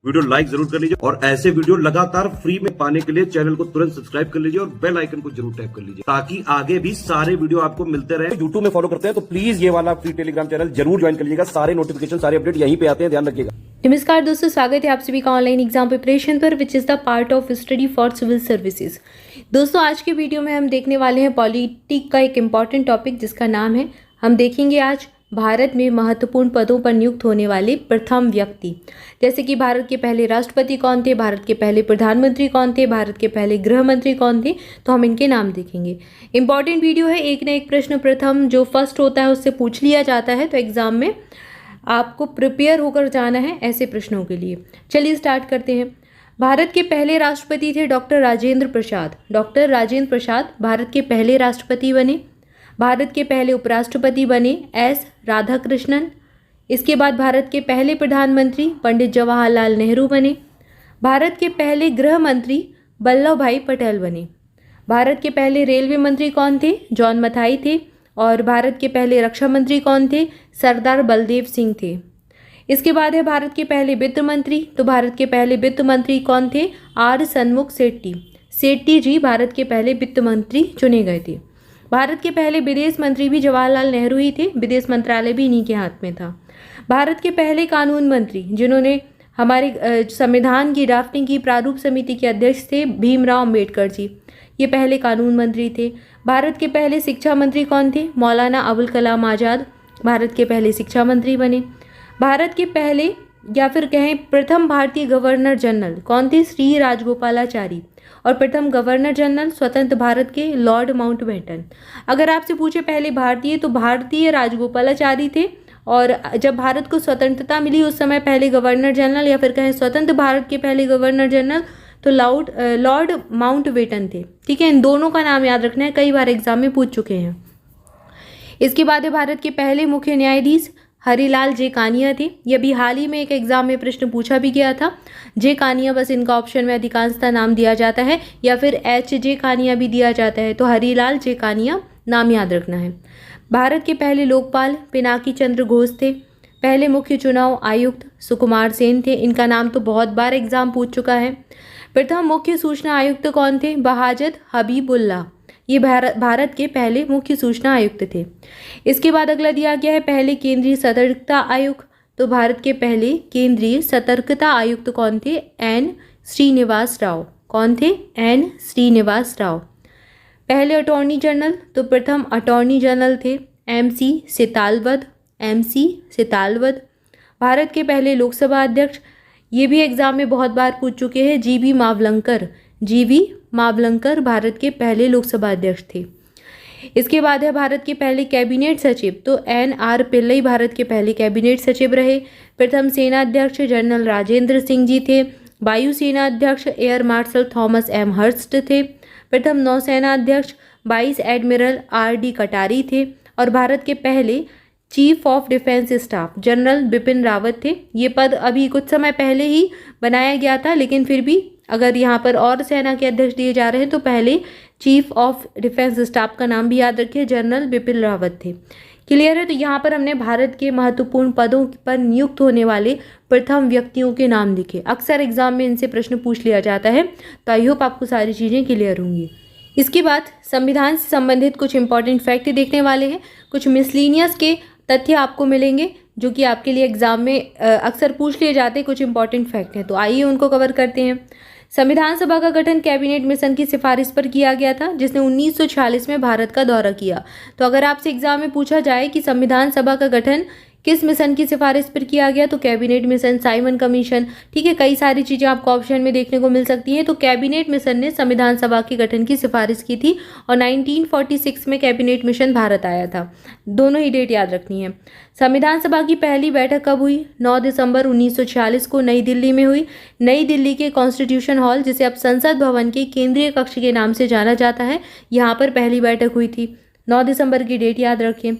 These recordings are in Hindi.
वीडियो लाइक जरूर कर लीजिए और ऐसे वीडियो लगातार फ्री में पाने के लिए चैनल को तुरंत सब्सक्राइब कर लीजिए और बेल आइकन को जरूर टैप कर लीजिए ताकि आगे भी सारे वीडियो आपको मिलते रहे। यूट्यूब में फॉलो करते हैं तो प्लीज ये वाला फ्री टेलीग्राम चैनल जरूर ज्वाइन कर लीजिएगा। सारे नोटिफिकेशन सारे अपडेट यहीं पे आते हैं, ध्यान रखिएगा। नमस्कार दोस्तों, स्वागत है आप सभी का ऑनलाइन एग्जाम प्रिपरेशन पर which is the part of study for civil services. दोस्तों आज के वीडियो में हम देखने वाले हैं पॉलिटिक का एक इम्पॉर्टेंट टॉपिक जिसका नाम है, हम देखेंगे आज भारत में महत्वपूर्ण पदों पर नियुक्त होने वाले प्रथम व्यक्ति। जैसे कि भारत के पहले राष्ट्रपति कौन थे, भारत के पहले प्रधानमंत्री कौन थे, भारत के पहले गृह मंत्री कौन थे, तो हम इनके नाम देखेंगे। इंपॉर्टेंट वीडियो है, एक ना एक प्रश्न प्रथम जो फर्स्ट होता है उससे पूछ लिया जाता है, तो एग्जाम में आपको प्रिपेयर होकर जाना है ऐसे प्रश्नों के लिए। चलिए स्टार्ट करते हैं। भारत के पहले राष्ट्रपति थे डॉक्टर राजेंद्र प्रसाद। डॉक्टर राजेंद्र प्रसाद भारत के पहले राष्ट्रपति बने। भारत के पहले उपराष्ट्रपति बने एस राधाकृष्णन। इसके बाद भारत के पहले प्रधानमंत्री पंडित जवाहरलाल नेहरू बने। भारत के पहले गृह मंत्री वल्लभ भाई पटेल बने। भारत के पहले रेलवे मंत्री कौन थे, जॉन मथाई थे। और भारत के पहले रक्षा मंत्री कौन थे, सरदार बलदेव सिंह थे। इसके बाद है भारत के पहले वित्त मंत्री, तो भारत के पहले वित्त मंत्री कौन थे, आर सन्मुख सेट्टी। सेट्टी जी भारत के पहले वित्त मंत्री चुने गए थे। भारत के पहले विदेश मंत्री भी जवाहरलाल नेहरू ही थे, विदेश मंत्रालय भी इन्हीं के हाथ में था। भारत के पहले कानून मंत्री जिन्होंने हमारे संविधान की ड्राफ्टिंग की प्रारूप समिति के अध्यक्ष थे, भीमराव अम्बेडकर जी, ये पहले कानून मंत्री थे। भारत के पहले शिक्षा मंत्री कौन थे, मौलाना अबुल कलाम आज़ाद भारत के पहले शिक्षा मंत्री बने। भारत के पहले या फिर कहें प्रथम भारतीय गवर्नर जनरल कौन थे, श्री राजगोपालाचारी। और प्रथम गवर्नर जनरल स्वतंत्र भारत के लॉर्ड माउंटबेटन। अगर आपसे पूछे पहले भारतीय, तो भारतीय राजगोपालाचारी थे, और जब भारत को स्वतंत्रता मिली उस समय पहले गवर्नर जनरल या फिर कहें स्वतंत्र भारत के पहले गवर्नर जनरल तो लॉर्ड माउंटबेटन थे। ठीक है, इन दोनों का नाम याद रखना है, कई बार एग्जाम में पूछ चुके हैं। इसके बाद है भारत के पहले मुख्य न्यायाधीश हरिलाल जे कानिया थे। ये अभी हाल ही में एक एग्जाम में प्रश्न पूछा भी गया था। जे कानिया बस इनका ऑप्शन में अधिकांशतः नाम दिया जाता है, या फिर एच जे कानिया भी दिया जाता है, तो हरिलाल जे कानिया नाम याद रखना है। भारत के पहले लोकपाल पिनाकी चंद्र घोष थे। पहले मुख्य चुनाव आयुक्त सुकुमार सेन थे, इनका नाम तो बहुत बार एग्जाम पूछ चुका है। प्रथम मुख्य सूचना आयुक्त कौन थे, बहाजत हबीबुल्ला, ये भारत के पहले मुख्य सूचना आयुक्त थे। इसके बाद अगला दिया गया है पहले केंद्रीय सतर्कता आयुक्त, तो भारत के पहले केंद्रीय सतर्कता आयुक्त कौन थे, एन श्रीनिवास राव। कौन थे, एन श्रीनिवास राव। पहले अटॉर्नी जनरल, तो प्रथम अटॉर्नी जनरल थे एमसी सेतालवद। एमसी सेतालवद। भारत के पहले लोकसभा अध्यक्ष, ये भी एग्जाम में बहुत बार पूछ चुके हैं, जीवी मावलंकर। जीवी मावलंकर भारत के पहले लोकसभा अध्यक्ष थे। इसके बाद है भारत के पहले कैबिनेट सचिव, तो एन आर पिल्लई भारत के पहले कैबिनेट सचिव रहे। प्रथम सेना अध्यक्ष जनरल राजेंद्र सिंह जी थे। वायुसेना अध्यक्ष air marshal Thomas M Hurst थे। प्रथम नौसेना अध्यक्ष वाइस एडमिरल आर डी कटारी थे। और भारत के पहले chief of defence staff general Bipin Rawat थे। ये पद अभी कुछ समय पहले ही बनाया गया था, लेकिन फिर भी अगर यहाँ पर और सेना के अध्यक्ष दिए जा रहे हैं तो पहले चीफ ऑफ डिफेंस स्टाफ का नाम भी याद रखिए, जनरल बिपिन रावत थे। क्लियर है, तो यहाँ पर हमने भारत के महत्वपूर्ण पदों पर नियुक्त होने वाले प्रथम व्यक्तियों के नाम लिखे। अक्सर एग्जाम में इनसे प्रश्न पूछ लिया जाता है, तो आई होप आपको सारी चीज़ें क्लियर होंगी। इसके बाद संविधान से संबंधित कुछ इंपॉर्टेंट फैक्ट देखने वाले हैं। कुछ मिसलिनियस के तथ्य आपको मिलेंगे जो कि आपके लिए एग्जाम में अक्सर पूछ लिए जाते हैं, कुछ इंपॉर्टेंट फैक्ट हैं, तो आइए उनको कवर करते हैं। संविधान सभा का गठन कैबिनेट मिशन की सिफारिश पर किया गया था, जिसने 1946 में भारत का दौरा किया। तो अगर आपसे एग्जाम में पूछा जाए कि संविधान सभा का गठन किस मिशन की सिफारिश पर किया गया, तो कैबिनेट मिशन, साइमन कमीशन, ठीक है, कई सारी चीज़ें आपको ऑप्शन में देखने को मिल सकती हैं। तो कैबिनेट मिशन ने संविधान सभा के गठन की सिफारिश की थी और 1946 में कैबिनेट मिशन भारत आया था। दोनों ही डेट याद रखनी है। संविधान सभा की पहली बैठक कब हुई, 9 दिसंबर 1946 को नई दिल्ली में हुई। नई दिल्ली के कॉन्स्टिट्यूशन हॉल, जिसे अब संसद भवन के केंद्रीय कक्ष के नाम से जाना जाता है, यहाँ पर पहली बैठक हुई थी। 9 दिसंबर की डेट याद रखें।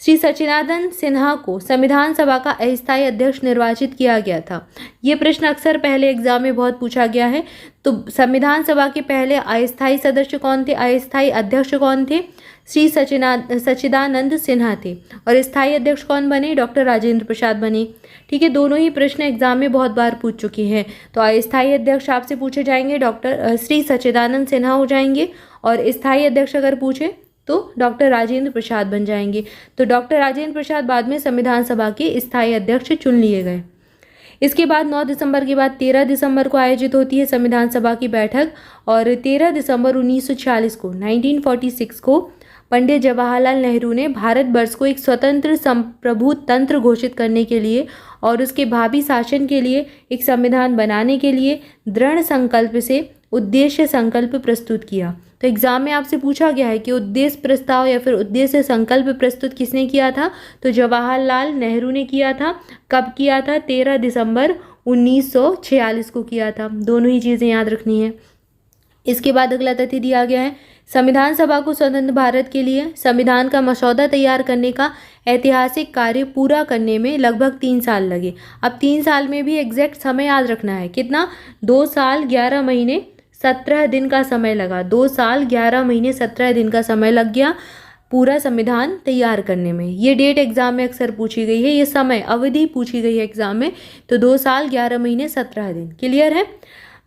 श्री सच्चिदानंद सिन्हा को संविधान सभा का अस्थायी अध्यक्ष निर्वाचित किया गया था। ये प्रश्न अक्सर पहले एग्जाम में बहुत पूछा गया है। तो संविधान सभा के पहले अस्थायी सदस्य कौन थे, अस्थायी अध्यक्ष कौन थे? श्री सच्चिदानंद सिन्हा थे। और स्थायी अध्यक्ष कौन बने? डॉक्टर राजेंद्र प्रसाद बने। ठीक है, दोनों ही प्रश्न एग्जाम में बहुत बार पूछ चुके हैं। तो अस्थायी अध्यक्ष आपसे पूछे जाएंगे डॉक्टर श्री सच्चिदानंद सिन्हा हो जाएंगे, और स्थायी अध्यक्ष अगर पूछे तो डॉक्टर राजेंद्र प्रसाद बन जाएंगे। तो डॉक्टर राजेंद्र प्रसाद बाद में संविधान सभा के स्थायी अध्यक्ष चुन लिए गए। इसके बाद 9 दिसंबर के बाद 13 दिसंबर को आयोजित होती है संविधान सभा की बैठक, और 13 दिसंबर 1946 को 1946 को पंडित जवाहरलाल नेहरू ने भारत वर्ष को एक स्वतंत्र संप्रभु तंत्र घोषित करने के लिए और उसके भावी शासन के लिए एक संविधान बनाने के लिए दृढ़ संकल्प से उद्देश्य संकल्प प्रस्तुत किया। तो एग्जाम में आपसे पूछा गया है कि उद्देश्य प्रस्ताव या फिर उद्देश्य संकल्प प्रस्तुत किसने किया था? तो जवाहरलाल नेहरू ने किया था। कब किया था? 13 दिसंबर 1946 को किया था। दोनों ही चीज़ें याद रखनी है। इसके बाद अगला तथ्य दिया गया है, संविधान सभा को स्वतंत्र भारत के लिए संविधान का मसौदा तैयार करने का ऐतिहासिक कार्य पूरा करने में लगभग 3 साल लगे। अब 3 साल में भी एग्जैक्ट समय याद रखना है। कितना? 2 साल 11 महीने 17 दिन का समय लगा। 2 साल 11 महीने 17 दिन का समय लग गया पूरा संविधान तैयार करने में। ये डेट एग्जाम में अक्सर पूछी गई है, ये समय अवधि पूछी गई है एग्जाम में। तो 2 साल 11 महीने 17 दिन। क्लियर है?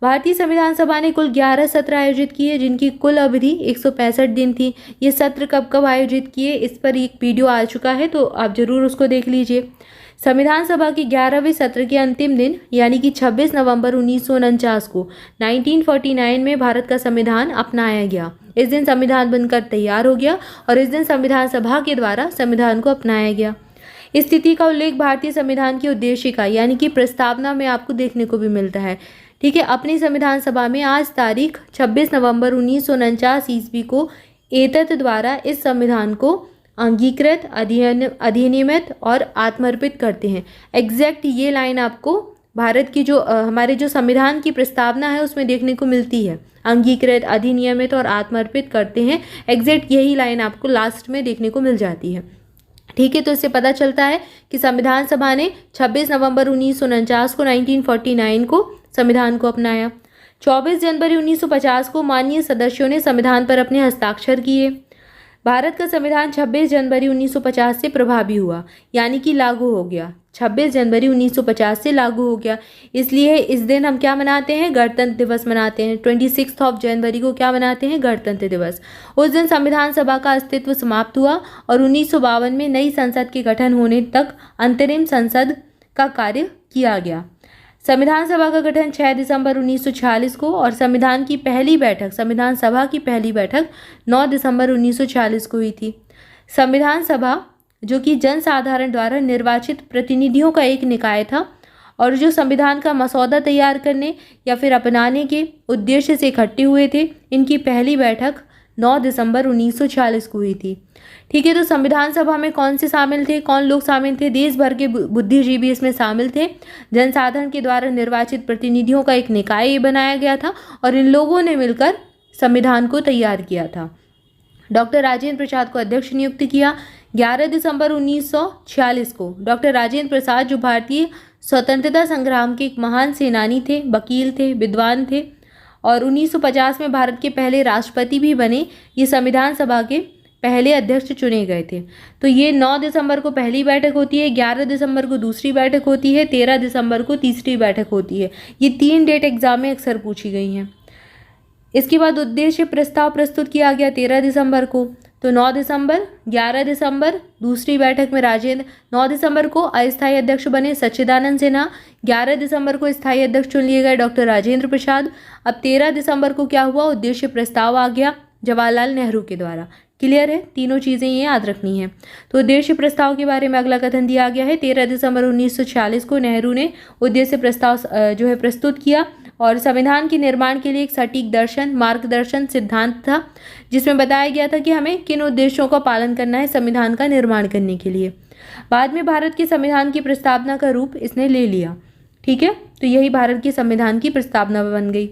भारतीय संविधान सभा ने कुल 11 सत्र आयोजित किए, जिनकी कुल अवधि 165 दिन थी। ये सत्र कब कब आयोजित किए, इस पर एक वीडियो आ चुका है, तो आप जरूर उसको देख लीजिए। संविधान सभा के 11वें सत्र के अंतिम दिन यानी कि 26 नवंबर 1949 को 1949 में भारत का संविधान अपनाया गया। इस दिन संविधान बनकर तैयार हो गया और इस दिन संविधान सभा के द्वारा संविधान को अपनाया गया। इस तिथि का उल्लेख भारतीय संविधान की उद्देशिका यानी कि प्रस्तावना में आपको देखने को भी मिलता है। ठीक है, अपनी संविधान सभा में आज तारीख 26 नवंबर 1949 ईस्वी को एतत् द्वारा इस संविधान को अंगीकृत, अधिनियमित और आत्मर्पित करते हैं। एग्जैक्ट ये लाइन आपको भारत की जो हमारे जो संविधान की प्रस्तावना है उसमें देखने को मिलती है। अंगीकृत, अधिनियमित और आत्मर्पित करते हैं, एग्जैक्ट यही लाइन आपको लास्ट में देखने को मिल जाती है। ठीक है, तो इससे पता चलता है कि संविधान सभा ने 26 नवंबर 1949 को 1949 को संविधान को अपनाया। 24 जनवरी 1950 को माननीय सदस्यों ने संविधान पर अपने हस्ताक्षर किए। भारत का संविधान 26 जनवरी 1950 से प्रभावी हुआ यानी कि लागू हो गया। 26 जनवरी 1950 से लागू हो गया, इसलिए इस दिन हम क्या मनाते हैं? गणतंत्र दिवस मनाते हैं। 26 जनवरी को क्या मनाते हैं? गणतंत्र दिवस। उस दिन संविधान सभा का अस्तित्व समाप्त हुआ और 1952 में नई संसद के गठन होने तक अंतरिम संसद का कार्य किया गया। संविधान सभा का गठन 6 दिसंबर 1946 को और संविधान की पहली बैठक, संविधान सभा की पहली बैठक 9 दिसंबर 1946 को हुई थी। संविधान सभा जो कि जनसाधारण द्वारा निर्वाचित प्रतिनिधियों का एक निकाय था और जो संविधान का मसौदा तैयार करने या फिर अपनाने के उद्देश्य से इकट्ठे हुए थे, इनकी पहली बैठक 9 दिसंबर 1946 को हुई थी। ठीक है, तो संविधान सभा में कौन से शामिल थे, कौन लोग शामिल थे? देश भर के बुद्धिजीवी इसमें शामिल थे। जनसाधारण के द्वारा निर्वाचित प्रतिनिधियों का एक निकाय बनाया गया था और इन लोगों ने मिलकर संविधान को तैयार किया था। डॉक्टर राजेंद्र प्रसाद को अध्यक्ष नियुक्त किया। 11 दिसंबर 1946 को डॉक्टर राजेंद्र प्रसाद जो भारतीय स्वतंत्रता संग्राम के एक महान सेनानी थे, वकील थे, विद्वान थे और 1950 में भारत के पहले राष्ट्रपति भी बने। ये संविधान सभा के पहले अध्यक्ष चुने गए थे। तो ये 9 दिसंबर को पहली बैठक होती है, 11 दिसंबर को दूसरी बैठक होती है, 13 दिसंबर को तीसरी बैठक होती है। ये 3 डेट एग्जाम में अक्सर पूछी गई हैं। इसके बाद उद्देश्य प्रस्ताव प्रस्तुत किया गया 13 दिसंबर को। तो 9 दिसंबर, 11 दिसंबर दूसरी बैठक में 9 दिसंबर को अस्थायी अध्यक्ष बने सच्चिदानंद सिन्हा। 11 दिसंबर को स्थायी अध्यक्ष चुन लिए गए डॉक्टर राजेंद्र प्रसाद। अब 13 दिसंबर को क्या हुआ? उद्देश्य प्रस्ताव आ गया जवाहरलाल नेहरू के द्वारा। क्लियर है? तीनों चीज़ें ये याद रखनी है। तो उद्देश्य प्रस्ताव के बारे में अगला कथन दिया गया है। 13 दिसंबर 1946 को नेहरू ने उद्देश्य प्रस्ताव जो है प्रस्तुत किया और संविधान के निर्माण के लिए एक सटीक दर्शन, मार्गदर्शन सिद्धांत था जिसमें बताया गया था कि हमें किन उद्देश्यों का पालन करना है संविधान का निर्माण करने के लिए। बाद में भारत के संविधान की प्रस्तावना का रूप इसने ले लिया। ठीक है, तो यही भारत के संविधान की प्रस्तावना बन गई।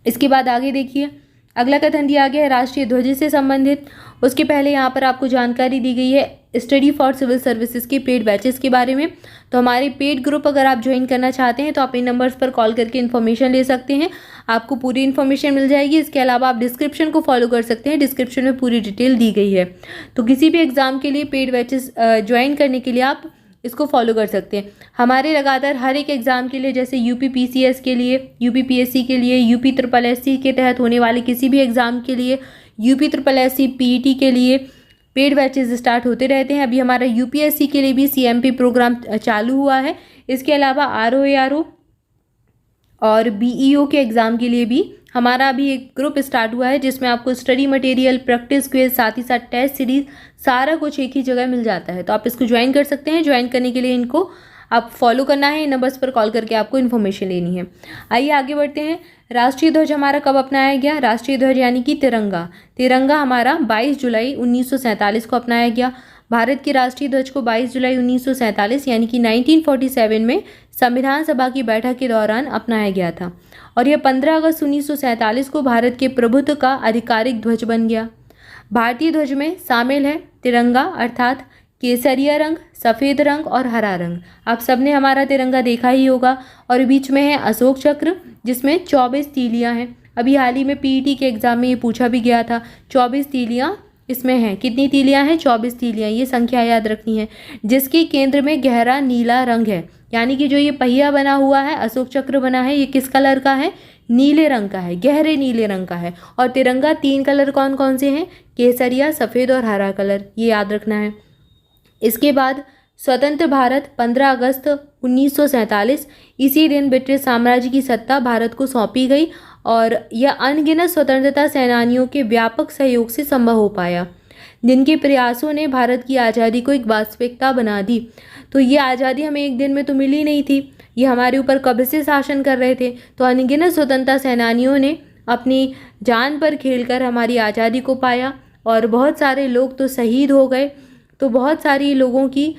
इसके बाद आगे देखिए, अगला कथन दिया गया है राष्ट्रीय ध्वज से संबंधित। उसके पहले यहाँ पर आपको जानकारी दी गई है स्टडी फॉर सिविल सर्विसेज के पेड बैचेस के बारे में। तो हमारे पेड ग्रुप अगर आप ज्वाइन करना चाहते हैं तो आप इन नंबर्स पर कॉल करके इन्फॉर्मेशन ले सकते हैं, आपको पूरी इन्फॉर्मेशन मिल जाएगी। इसके अलावा आप डिस्क्रिप्शन को फॉलो कर सकते हैं, डिस्क्रिप्शन में पूरी डिटेल दी गई है। तो किसी भी एग्जाम के लिए पेड बैचेस ज्वाइन करने के लिए आप इसको फॉलो कर सकते हैं। हमारे लगातार हर एक एग्ज़ाम के लिए, जैसे यूपी पीसीएस के लिए, यूपी पीएससी के लिए, यूपी ट्रिपल एससी के तहत होने वाले किसी भी एग्ज़ाम के लिए, यूपी ट्रिपल एससी पीईटी के लिए पेड बैचेस स्टार्ट होते रहते हैं। अभी हमारा यूपीएससी के लिए भी सीएमपी प्रोग्राम चालू हुआ है। इसके अलावा आरओ और बीईओ के एग्ज़ाम के लिए भी हमारा अभी एक ग्रुप स्टार्ट हुआ है, जिसमें आपको स्टडी मटेरियल, प्रैक्टिस क्विज, साथ ही साथ टेस्ट सीरीज सारा कुछ एक ही जगह मिल जाता है। तो आप इसको ज्वाइन कर सकते हैं। ज्वाइन करने के लिए इनको आप फॉलो करना है, इन नंबर्स पर कॉल करके आपको इन्फॉर्मेशन लेनी है। आइए आगे बढ़ते हैं। राष्ट्रीय ध्वज हमारा कब अपनाया गया? राष्ट्रीय ध्वज यानी कि तिरंगा हमारा 22 जुलाई 1947 को अपनाया गया। भारत के राष्ट्रीय ध्वज को 22 जुलाई 1947 यानी कि 1947 में संविधान सभा की बैठक के दौरान अपनाया गया था और यह 15 अगस्त 1947 को भारत के प्रभुत्व का आधिकारिक ध्वज बन गया। भारतीय ध्वज में शामिल है तिरंगा अर्थात केसरिया रंग, सफ़ेद रंग और हरा रंग। आप सबने हमारा तिरंगा देखा ही होगा और बीच में है अशोक चक्र जिसमें 24 तीलियां हैं। अभी हाल ही में पीईटी के एग्जाम में ये पूछा भी गया था। 24 तीलियां इसमें हैं। कितनी तीलियां हैं? 24 तीलियां। ये संख्या याद रखनी है। जिसके केंद्र में गहरा नीला रंग है, यानी कि जो ये पहिया बना हुआ है, अशोक चक्र बना है, ये किस कलर का है? नीले रंग का है, गहरे नीले रंग का है। और तिरंगा 3 कलर कौन कौन से हैं? केसरिया, सफ़ेद और हरा कलर, ये याद रखना है। इसके बाद स्वतंत्र भारत 15 अगस्त 1947, इसी दिन ब्रिटिश साम्राज्य की सत्ता भारत को सौंपी गई और यह अनगिनत स्वतंत्रता सेनानियों के व्यापक सहयोग से संभव हो पाया, जिनके प्रयासों ने भारत की आज़ादी को एक वास्तविकता बना दी। तो ये आज़ादी हमें एक दिन में तो मिली नहीं थी, ये हमारे ऊपर कब से शासन कर रहे थे। तो अनगिनत स्वतंत्रता सेनानियों ने अपनी जान पर खेलकर हमारी आज़ादी को पाया और बहुत सारे लोग तो शहीद हो गए। तो बहुत सारी लोगों की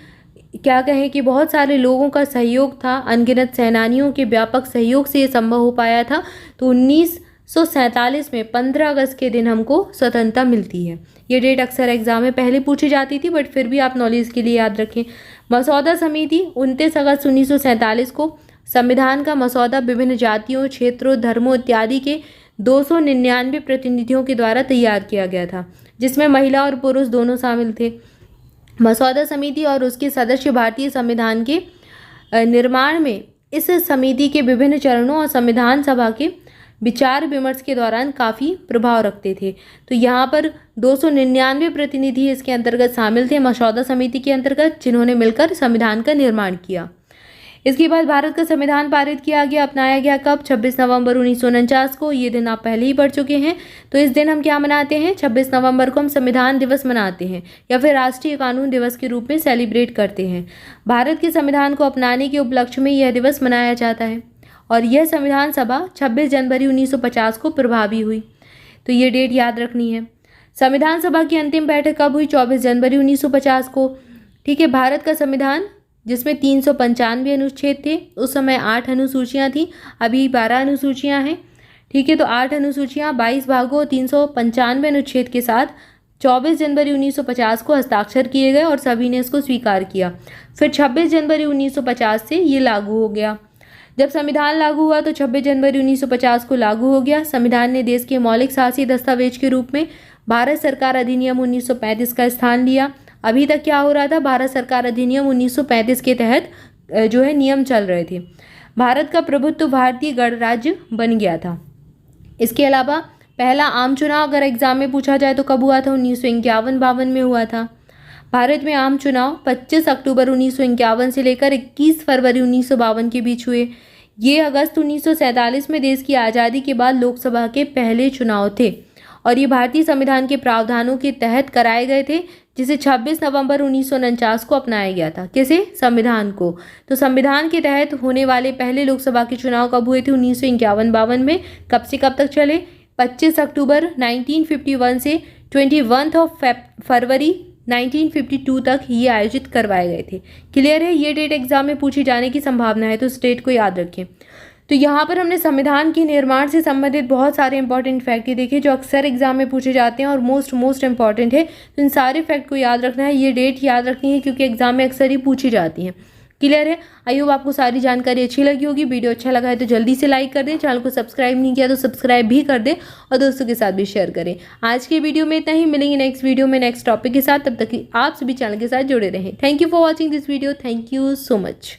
क्या कहें कि बहुत सारे लोगों का सहयोग था, अनगिनत सेनानियों के व्यापक सहयोग से ये संभव हो पाया था। तो 1947 में 15 अगस्त के दिन हमको स्वतंत्रता मिलती है। ये डेट अक्सर एग्जाम में पहले पूछी जाती थी, बट फिर भी आप नॉलेज के लिए याद रखें। मसौदा समिति 29 अगस्त 1947 को संविधान का मसौदा विभिन्न जातियों, क्षेत्रों, धर्मों इत्यादि के 299 प्रतिनिधियों के द्वारा तैयार किया गया था, जिसमें महिला और पुरुष दोनों शामिल थे। मसौदा समिति और उसके सदस्य भारतीय संविधान के निर्माण में इस समिति के विभिन्न चरणों और संविधान सभा के विचार विमर्श के दौरान काफ़ी प्रभाव रखते थे। तो यहाँ पर 299 प्रतिनिधि इसके अंतर्गत शामिल थे, मसौदा समिति के अंतर्गत, जिन्होंने मिलकर संविधान का निर्माण किया। इसके बाद भारत का संविधान पारित किया गया, अपनाया गया कब? 26 नवंबर 1949 को। ये दिन आप पहले ही पढ़ चुके हैं। तो इस दिन हम क्या मनाते हैं? 26 नवंबर को हम संविधान दिवस मनाते हैं या फिर राष्ट्रीय कानून दिवस के रूप में सेलिब्रेट करते हैं। भारत के संविधान को अपनाने के उपलक्ष्य में यह दिवस मनाया जाता है और यह संविधान सभा 26 जनवरी 1950 को प्रभावी हुई। तो ये डेट याद रखनी है। संविधान सभा की अंतिम बैठक कब हुई? 24 जनवरी 1950 को। ठीक है। भारत का संविधान जिसमें 395 अनुच्छेद थे, उस समय 8 अनुसूचियां थी, अभी 12 अनुसूचियां हैं। ठीक है। तो 8 अनुसूचियां 22 भागों 395 अनुच्छेद के साथ 24 जनवरी 1950 को हस्ताक्षर किए गए और सभी ने इसको स्वीकार किया। फिर 26 जनवरी 1950 से ये लागू हो गया। जब संविधान लागू हुआ तो 26 जनवरी 1950 को लागू हो गया। संविधान ने देश के मौलिक शासी दस्तावेज के रूप में भारत सरकार अधिनियम 1935 का स्थान लिया। अभी तक क्या हो रहा था? भारत सरकार अधिनियम 1935 के तहत जो है नियम चल रहे थे। भारत का प्रभुत्व भारतीय गणराज्य बन गया था। इसके अलावा पहला आम चुनाव अगर एग्जाम में पूछा जाए तो कब हुआ था? 1951-52 में हुआ था। भारत में आम चुनाव 25 अक्टूबर 1951 से लेकर 21 फरवरी 1952 के बीच हुए। ये अगस्त 1947 में देश की आज़ादी के बाद लोकसभा के पहले चुनाव थे और ये भारतीय संविधान के प्रावधानों के तहत कराए गए थे, जिसे 26 नवंबर 1949 को अपनाया गया था। किसे? संविधान को। तो संविधान के तहत होने वाले पहले लोकसभा के चुनाव कब हुए थे? 1951-52 में। कब से कब तक चले? 25 अक्टूबर 1951 से 21 फरवरी 1952 तक ये आयोजित करवाए गए थे। क्लियर है? ये डेट एग्जाम में पूछी जाने की संभावना है, तो इस डेट को याद रखें। तो यहाँ पर हमने संविधान के निर्माण से संबंधित बहुत सारे इंपॉर्टेंट फैक्ट देखे जो अक्सर एग्जाम में पूछे जाते हैं और मोस्ट इंपॉर्टेंट है। तो इन सारे फैक्ट को याद रखना है, ये डेट याद रखनी है क्योंकि एग्जाम में अक्सर ही पूछी जाती हैं। क्लियर है? आई होप आपको सारी जानकारी अच्छी लगी होगी। वीडियो अच्छा लगा है तो जल्दी से लाइक कर दें, चैनल को सब्सक्राइब नहीं किया तो सब्सक्राइब भी कर दें और दोस्तों के साथ भी शेयर करें। आज की वीडियो में इतना ही, मिलेंगे नेक्स्ट वीडियो में नेक्स्ट टॉपिक के साथ। तब तक आप सभी चैनल के साथ जुड़े रहें। Thank you for watching this video. Thank you so much.